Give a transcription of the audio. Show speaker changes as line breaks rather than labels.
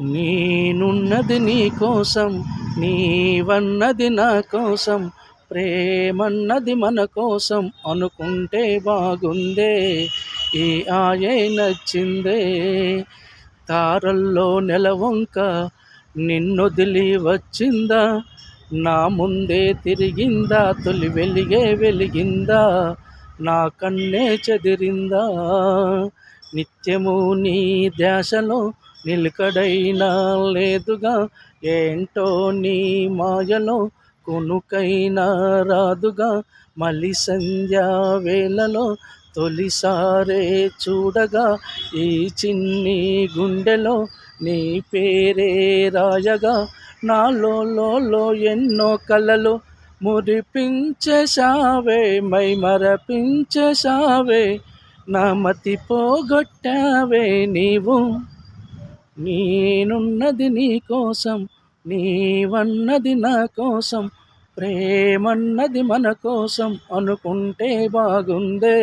నేనున్నది నీ కోసం, నీవన్నది నా కోసం, ప్రేమన్నది మన కోసం అనుకుంటే బాగుందే, ఈ ఆయే నచ్చిందే. తారల్లో నెలవంక నిన్నొదిలి వచ్చిందా, నా ముందే తిరిగిందా, తొలి వెలిగే వెలిగిందా, నా కన్నే చెదిరిందా. నిత్యము నీ ధ్యాసలో నిలకడైనా లేదుగా, ఏంటో నీ మాయలో కొనుకైనా రాదుగా. మలి సంధ్యా వేళలో తొలిసారే చూడగా, ఈ చిన్ని గుండెలో నీ పేరే రాయగా, నాలో ఎన్నో కలలు మురిపించేశావే, మై మరపించేశావే, నా మతి పోగొట్టావే నీవు. నేనున్నది నీ కోసం, నీవన్నది నా కోసం, ప్రేమన్నది మన కోసం అనుకుంటే బాగుందే.